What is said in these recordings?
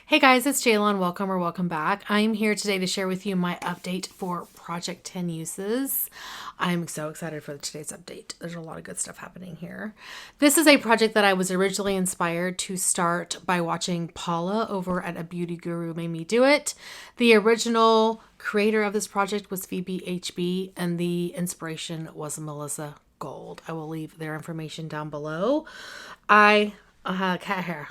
Hey guys, it's Jaylon. Welcome or welcome back. I'm here today to share with you my update for Project 10 Uses. I'm so excited for today's update. There's a lot of good stuff happening here. This is a project that I was originally inspired to start by watching Paula over at A Beauty Guru Made Me Do It. The original creator of this project was Phoebe HB, and the inspiration was Melissa Gold. I will leave their information down below. Cat hair.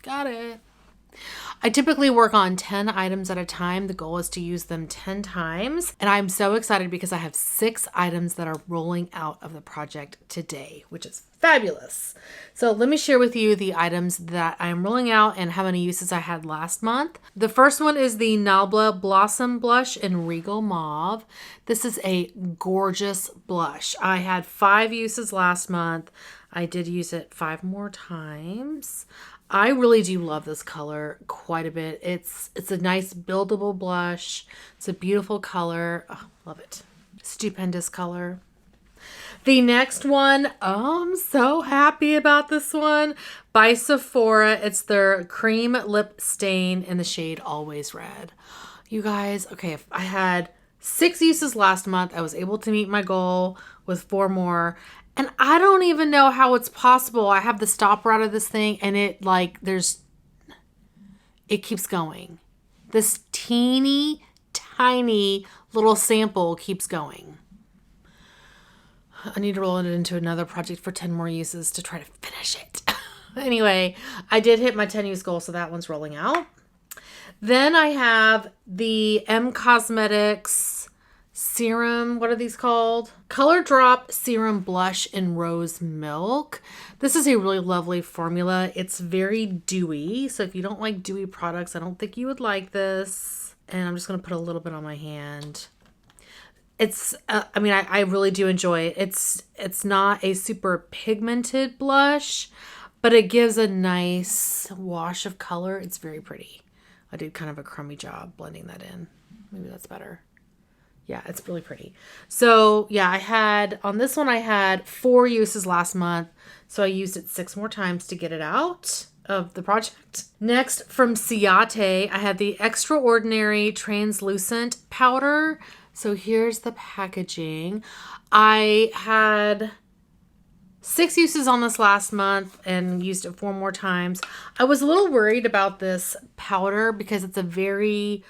Got it. I typically work on 10 items at a time. The goal is to use them 10 times. And I'm so excited because I have 6 items that are rolling out of the project today, which is fabulous. So let me share with you the items that I'm rolling out and how many uses I had last month. The first one is the Nabla Blossom Blush in Regal Mauve. This is a gorgeous blush. I had 5 uses last month. I did use it 5 more times. I really do love this color quite a bit. It's a nice buildable blush. It's a beautiful color. Oh, love it. Stupendous color. The next one, I'm so happy about this one, by Sephora. It's their cream lip stain in the shade Always Red. You guys, okay, if I had 6 uses last month. I was able to meet my goal with 4 more. And I don't even know how it's possible. I have the stopper out of this thing and it keeps going. This teeny tiny little sample keeps going. I need to roll it into another project for 10 more uses to try to finish it. Anyway, I did hit my 10 use goal, so that one's rolling out. Then I have the M Cosmetics serum. What are these called? Color Drop Serum Blush in Rose Milk. This is a really lovely formula. It's very dewy. So if you don't like dewy products, I don't think you would like this. And I'm just going to put a little bit on my hand. I really do enjoy it. It's not a super pigmented blush, but it gives a nice wash of color. It's very pretty. I did kind of a crummy job blending that in. Maybe that's better. Yeah, it's really pretty. So yeah, on this one I had 4 uses last month. So I used it 6 more times to get it out of the project. Next, from Ciate, I had the Extraordinary Translucent Powder. So here's the packaging. I had 6 uses on this last month and used it 4 more times. I was a little worried about this powder because it's a very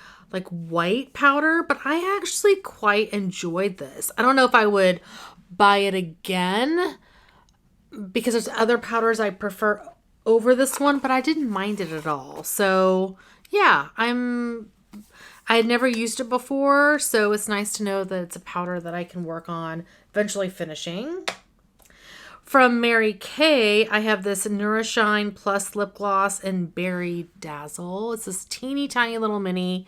white powder, but I actually quite enjoyed this. I don't know if I would buy it again because there's other powders I prefer over this one, but I didn't mind it at all. So yeah, I had never used it before, so it's nice to know that it's a powder that I can work on eventually finishing. From Mary Kay, I have this Nourishine Plus Lip Gloss in Berry Dazzle. It's this teeny tiny little mini.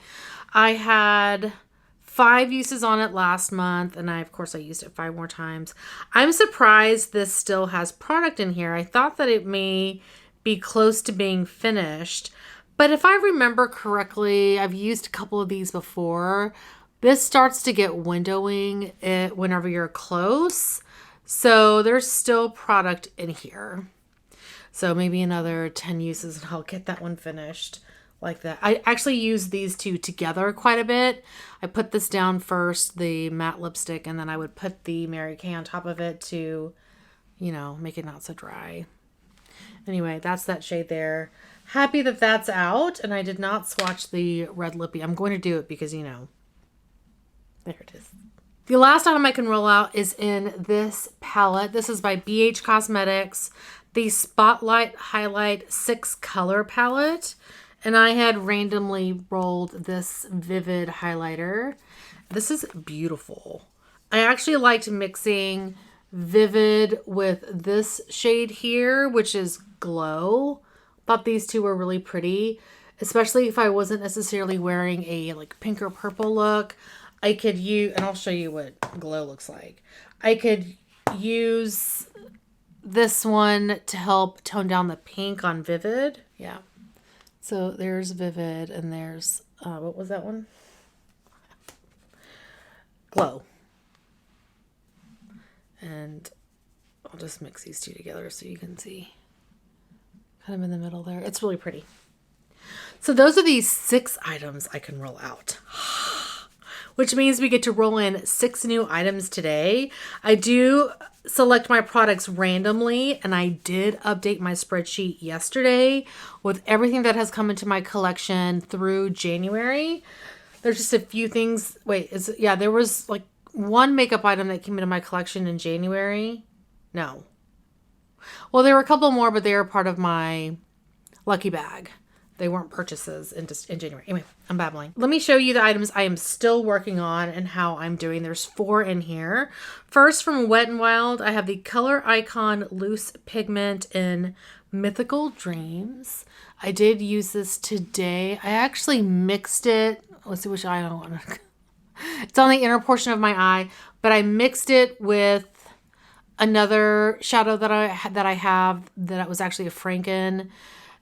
I had 5 uses on it last month, and of course I used it 5 more times. I'm surprised this still has product in here. I thought that it may be close to being finished, but if I remember correctly, I've used a couple of these before. This starts to get windowing it whenever you're close. So there's still product in here. So maybe another 10 uses and I'll get that one finished like that. I actually use these two together quite a bit. I put this down first, the matte lipstick, and then I would put the Mary Kay on top of it to, make it not so dry. Anyway, that's that shade there. Happy that that's out, and I did not swatch the red lippy. I'm going to do it because, there it is. The last item I can roll out is in this palette. This is by BH Cosmetics, the Spotlight Highlight 6 color palette. And I had randomly rolled this Vivid highlighter. This is beautiful. I actually liked mixing Vivid with this shade here, which is Glow. Thought these two were really pretty, especially if I wasn't necessarily wearing a pink or purple look. I could use, and I'll show you what Glow looks like. I could use this one to help tone down the pink on Vivid. Yeah. So there's Vivid and there's, what was that one? Glow. And I'll just mix these two together so you can see kind of in the middle there. It's really pretty. So those are the 6 items I can roll out, which means we get to roll in 6 new items today. I do select my products randomly, and I did update my spreadsheet yesterday with everything that has come into my collection through January. There's just a few things. There was like one makeup item that came into my collection in January. No. Well, there were a couple more, but they were part of my lucky bag. They weren't purchases in January. Anyway, I'm babbling. Let me show you the items I am still working on and how I'm doing. There's 4 in here. First, from Wet n Wild, I have the Color Icon Loose Pigment in Mythical Dreams. I did use this today. I actually mixed it. Let's see which eye I want to... It's on the inner portion of my eye, but I mixed it with another shadow that I have that was actually a Franken.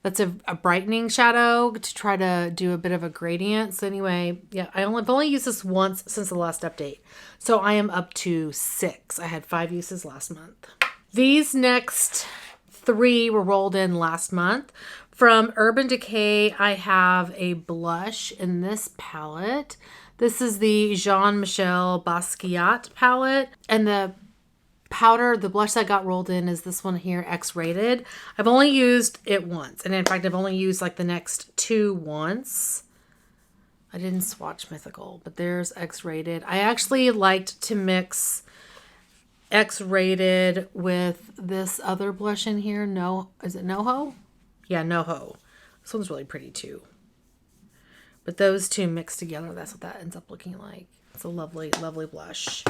That's a brightening shadow to try to do a bit of a gradient. So anyway, yeah, I've only used this once since the last update. So I am up to 6. I had 5 uses last month. These next 3 were rolled in last month. From Urban Decay, I have a blush in this palette. This is the Jean-Michel Basquiat palette. And the powder, the blush that got rolled in is this one here, X-rated. I've only used it once. And in fact, I've only used like the next 2 once. I didn't swatch Mythical, but there's X-rated. I actually liked to mix X-rated with this other blush in here. Is it NoHo? Yeah, NoHo. This one's really pretty too. But those 2 mixed together, that's what that ends up looking like. It's a lovely, lovely blush.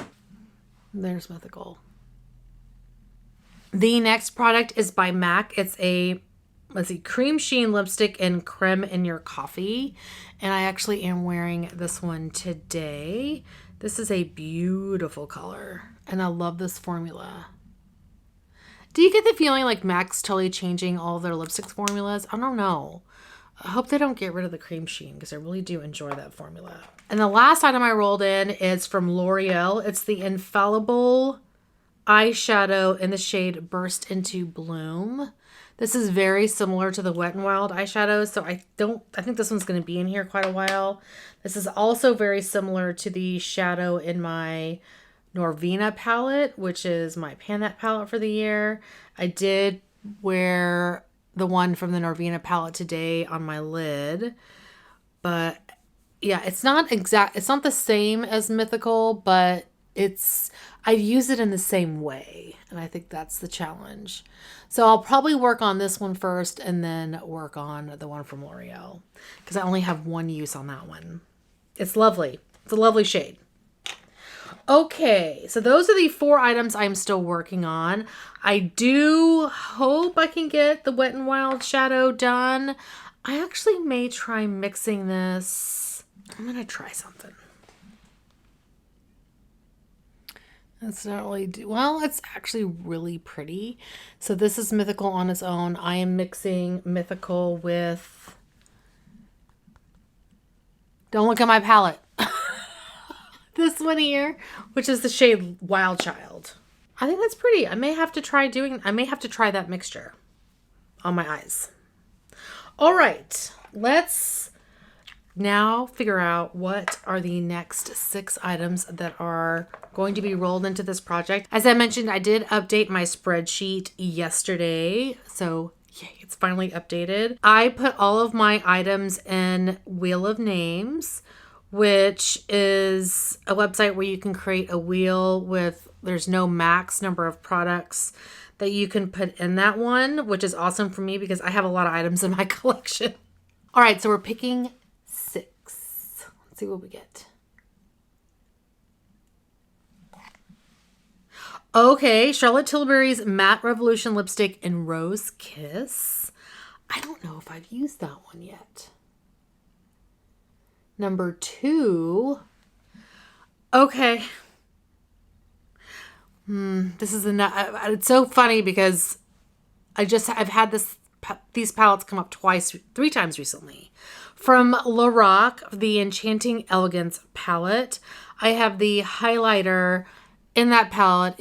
There's Mythical. The next product is by MAC. It's a, cream sheen lipstick in Creme in Your Coffee. And I actually am wearing this one today. This is a beautiful color. And I love this formula. Do you get the feeling like MAC's totally changing all of their lipstick formulas? I don't know. I hope they don't get rid of the cream sheen because I really do enjoy that formula. And the last item I rolled in is from L'Oreal. It's the Infallible eyeshadow in the shade Burst Into Bloom. This is very similar to the Wet n Wild eyeshadow, so I think this one's going to be in here quite a while. This is also very similar to the shadow in my Norvina palette, which is my Panette palette for the year. I did wear the one from the Norvina palette today on my lid, but yeah, it's not the same as Mythical, but I use it in the same way, and I think that's the challenge. So I'll probably work on this one first and then work on the one from L'Oreal because I only have 1 use on that one. It's lovely. It's a lovely shade. Okay, so those are the 4 items I'm still working on. I do hope I can get the Wet n Wild shadow done. I actually may try mixing this. I'm going to try something. It's not really well, it's actually really pretty. So this is Mythical on its own. I am mixing Mythical with... Don't look at my palette. This one here, which is the shade Wild Child. I think that's pretty. I may have to try that mixture on my eyes. All right, let's now figure out what are the next 6 items that are going to be rolled into this project. As I mentioned, I did update my spreadsheet yesterday, so yay, it's finally updated. I put all of my items in Wheel of Names, which is a website where you can create a wheel there's no max number of products that you can put in that one, which is awesome for me because I have a lot of items in my collection. All right, so we're picking 6. Let's see what we get. Okay, Charlotte Tilbury's Matte Revolution lipstick in Rose Kiss. I don't know if I've used that one yet. Number 2. Okay. This is it's so funny because I've had these palettes come up 3 times recently. From Lorac, the Enchanting Elegance palette. I have the highlighter in that palette.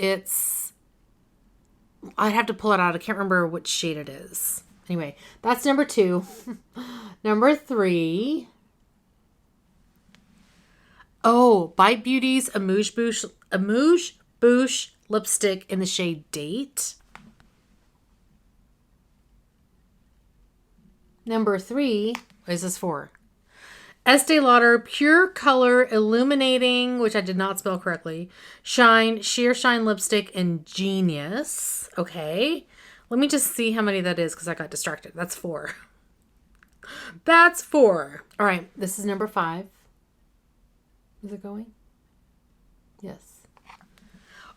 I'd have to pull it out. I can't remember which shade it is. Anyway, that's number 2. Number 3. Oh, Bite Beauty's Amuse Bouche lipstick in the shade Date. Number 3. What is this for? Estee Lauder Pure Color Illuminating, which I did not spell correctly, Sheer Shine Lipstick in Genius. Okay. Let me just see how many that is because I got distracted. That's 4. That's 4. All right. This is number 5. Is it going? Yes.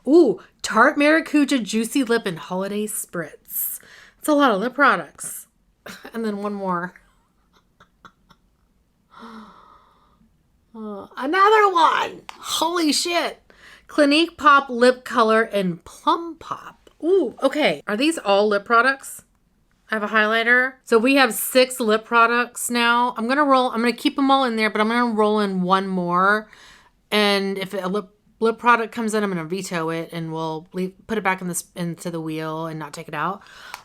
Ooh, Tarte Maracuja Juicy Lip and Holiday Spritz. It's a lot of lip products. And then one more. Another one. Holy shit. Clinique Pop Lip Color and Plum Pop. Ooh, okay. Are these all lip products? I have a highlighter. So we have 6 lip products now. I'm going to keep them all in there, but I'm going to roll in one more. And if a lip product comes in, I'm going to veto it and we'll put it back into the wheel and not take it out.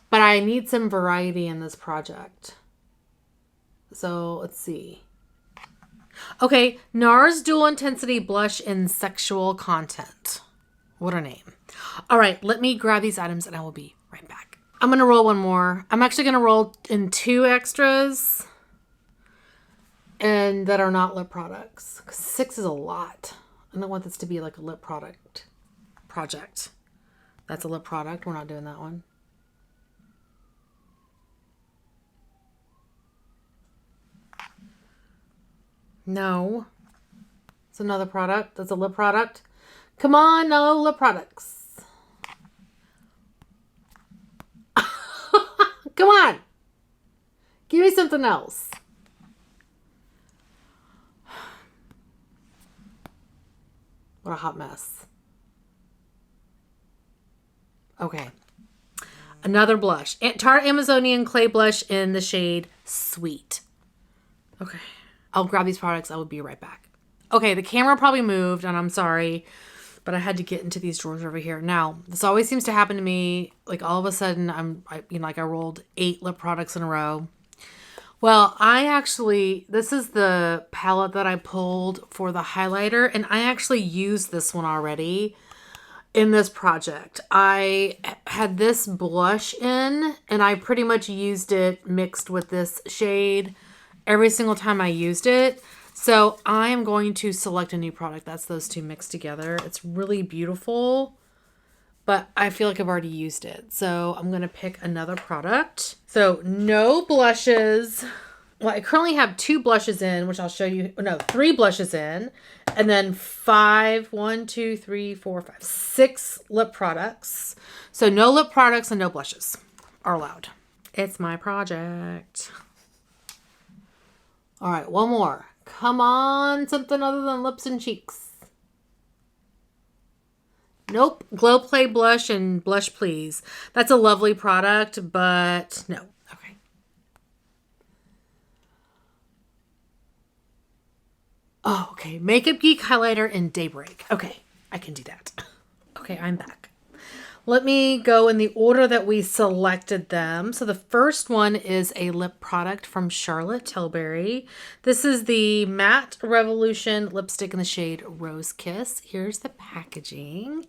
But I need some variety in this project. So let's see. Okay, NARS Dual Intensity Blush in Sexual Content. What a name. All right, let me grab these items and I will be right back. I'm going to roll one more. I'm actually going to roll in 2 extras and that are not lip products. 6 is a lot. I don't want this to be like a lip project. That's a lip product. We're not doing that one. No. It's another product. That's a lip product. Come on, no lip products. Come on. Give me something else. What a hot mess. Okay. Another blush. Tarte Amazonian Clay Blush in the shade Sweet. Okay. I'll grab these products. I will be right back. Okay, the camera probably moved, and I'm sorry, but I had to get into these drawers over here. Now, this always seems to happen to me. Like, all of a sudden, I rolled 8 lip products in a row. Well, this is the palette that I pulled for the highlighter, and I actually used this one already in this project. I had this blush in, and I pretty much used it mixed with this shade every single time I used it. So I am going to select a new product. That's those 2 mixed together. It's really beautiful, but I feel like I've already used it. So I'm going to pick another product. So no blushes. Well, I currently have 2 blushes in, which I'll show you. No, 3 blushes in. And then 6 lip products. So no lip products and no blushes are allowed. It's my project. All right, one more. Come on, something other than lips and cheeks. Nope. Glow Play Blush and Blush Please. That's a lovely product, but no. Okay. Oh, okay. Makeup Geek Highlighter in Daybreak. Okay, I can do that. Okay, I'm back. Let me go in the order that we selected them. So the first one is a lip product from Charlotte Tilbury. This is the Matte Revolution lipstick in the shade Rose Kiss. Here's the packaging,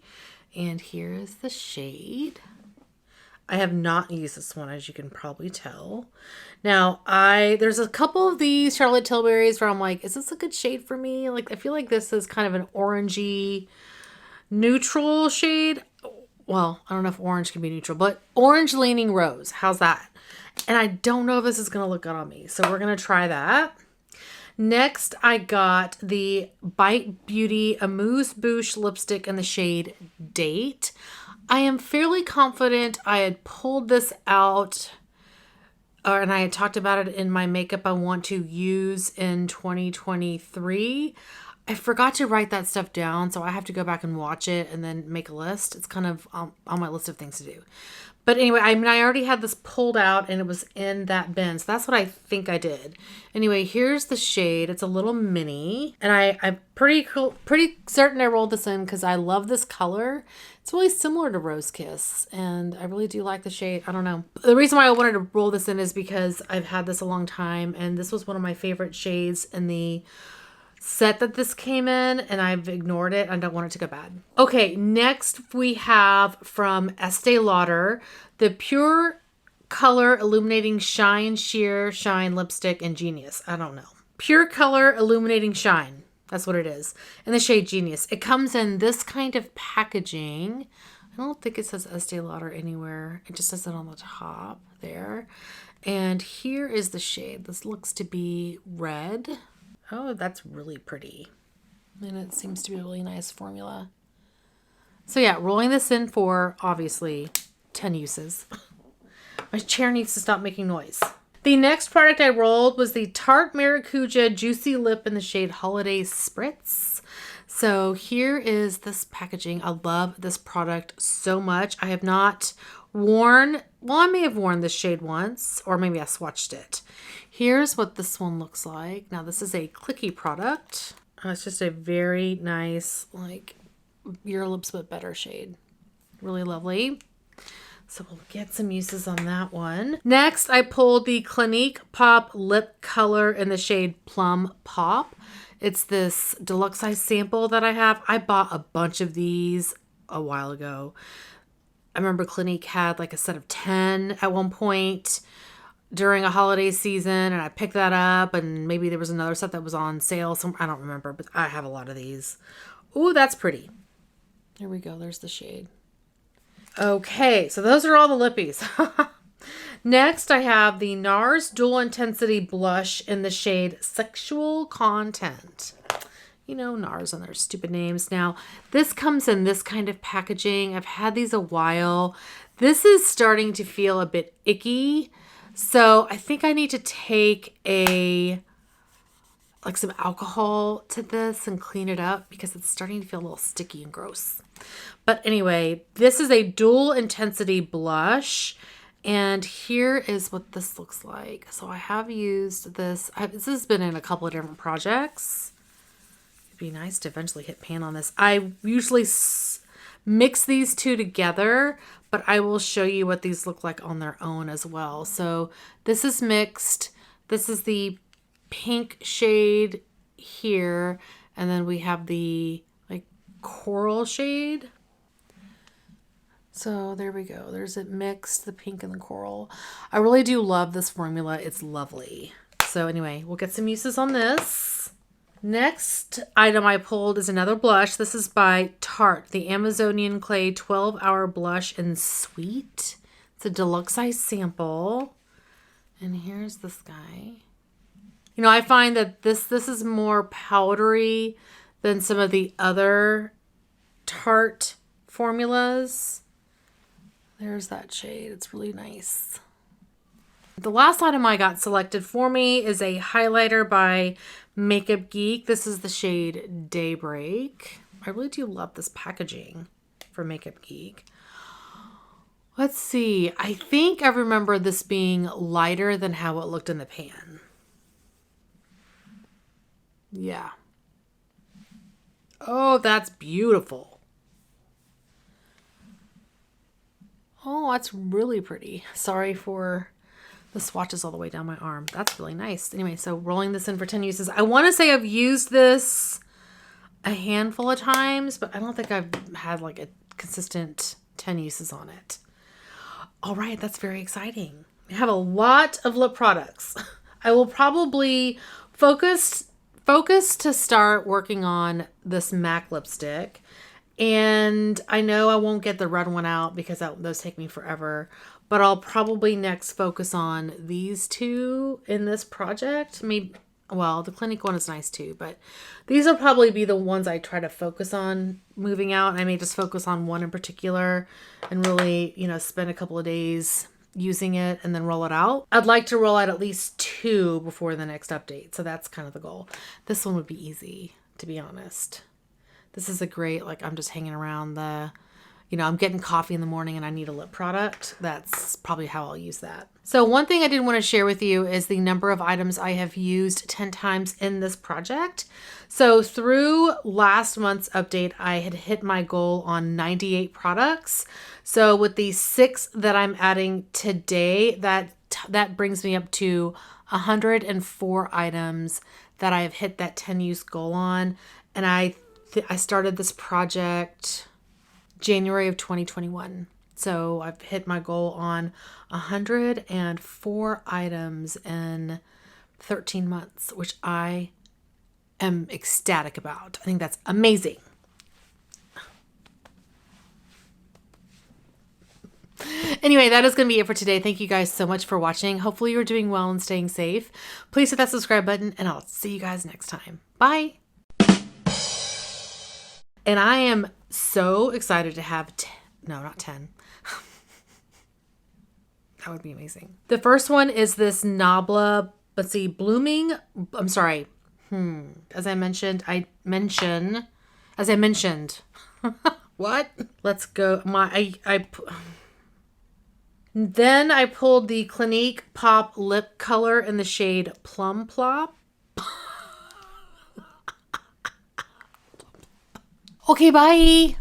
and here's the shade. I have not used this one, as you can probably tell. Now, there's a couple of these Charlotte Tilburys where I'm like, is this a good shade for me? Like, I feel like this is kind of an orangey neutral shade. Well, I don't know if orange can be neutral, but orange leaning rose. How's that? And I don't know if this is going to look good on me. So we're going to try that. Next, I got the Bite Beauty Amuse Bouche lipstick in the shade Date. I am fairly confident I had pulled this out and I had talked about it in my makeup I want to use in 2023. I forgot to write that stuff down, so I have to go back and watch it and then make a list. It's kind of on my list of things to do. But anyway, I mean, I already had this pulled out and it was in that bin. So that's what I think I did. Anyway, here's the shade. It's a little mini. And I'm pretty certain I rolled this in because I love this color. It's really similar to Rose Kiss. And I really do like the shade. I don't know. The reason why I wanted to roll this in is because I've had this a long time. And this was one of my favorite shades in the set that this came in, and I've ignored it. I don't want it to go bad. Okay, next we have from Estee Lauder the Pure Color Illuminating Shine Sheer Shine Lipstick in Genius. I don't know. Pure Color Illuminating Shine. That's what it is. In the shade Genius. It comes in this kind of packaging. I don't think it says Estee Lauder anywhere. It just says it on the top there. And here is the shade. This looks to be red. Oh, that's really pretty. And it seems to be a really nice formula. So yeah, rolling this in for, obviously, 10 uses. My chair needs to stop making noise. The next product I rolled was the Tarte Maracuja Juicy Lip in the shade Holiday Spritz. So here is this packaging. I love this product so much. I have not worn, well, I may have worn this shade once, or maybe I swatched it. Here's what this one looks like. Now this is a clicky product. It's just a very nice, like, Your Lips But Better shade. Really lovely. So we'll get some uses on that one. Next, I pulled the Clinique Pop Lip Color in the shade Plum Pop. It's this deluxe size sample that I have. I bought a bunch of these a while ago. I remember Clinique had like a set of 10 at one point during a holiday season, and I picked that up, and maybe there was another set that was on sale. So I don't remember, but I have a lot of these. Ooh, that's pretty. There we go. There's the shade. Okay, so those are all the lippies. Next, I have the NARS Dual Intensity Blush in the shade Sexual Content. You know, NARS and their stupid names. Now, this comes in this kind of packaging. I've had these a while. This is starting to feel a bit icky. So I think I need to take some alcohol to this and clean it up because it's starting to feel a little sticky and gross. But anyway, this is a dual intensity blush. And here is what this looks like. So I have used this. This has been in a couple of different projects. It'd be nice to eventually hit pan on this. I usually mix these two together, but I will show you what these look like on their own as well. So this is mixed. This is the pink shade here. And then we have the like coral shade. So there we go. There's it mixed, the pink and the coral. I really do love this formula. It's lovely. So anyway, we'll get some uses on this. Next item I pulled is another blush. This is by Tarte, the Amazonian Clay 12-Hour Blush in Sweet. It's a deluxe size sample. And here's this guy. You know, I find that this is more powdery than some of the other Tarte formulas. There's that shade. It's really nice. The last item I got selected for me is a highlighter by Makeup Geek. This is the shade Daybreak. I really do love this packaging for Makeup Geek. Let's see. I think I remember this being lighter than how it looked in the pan. Yeah. Oh, that's beautiful. Oh, that's really pretty. Sorry for the swatches all the way down my arm. That's really nice. Anyway, so rolling this in for 10 uses. I want to say I've used this a handful of times, but I don't think I've had like a consistent 10 uses on it. All right, that's very exciting. I have a lot of lip products. I will probably focus to start working on this MAC lipstick. And I know I won't get the red one out because those take me forever. But I'll probably next focus on these two in this project. Maybe, well, the Clinique one is nice too. But these will probably be the ones I try to focus on moving out. I may just focus on one in particular and really, spend a couple of days using it and then roll it out. I'd like to roll out at least 2 before the next update. So that's kind of the goal. This one would be easy, to be honest. This is a great, I'm just hanging around the, I'm getting coffee in the morning and I need a lip product, that's probably how I'll use that. So one thing I did want to share with you is the number of items I have used 10 times in this project. So through last month's update, I had hit my goal on 98 products. So with the 6 that I'm adding today, that brings me up to 104 items that I have hit that 10 use goal on. And I started this project January of 2021. So I've hit my goal on 104 items in 13 months, which I am ecstatic about. I think that's amazing. Anyway, that is going to be it for today. Thank you guys so much for watching. Hopefully you're doing well and staying safe. Please hit that subscribe button and I'll see you guys next time. Bye. And I am so excited to have, no, not 10. That would be amazing. The first one is this Nabla, let's see, blooming, I'm sorry. As I mentioned, what? Let's go. Then I pulled the Clinique Pop Lip Color in the shade Plum Plop. Okay, bye.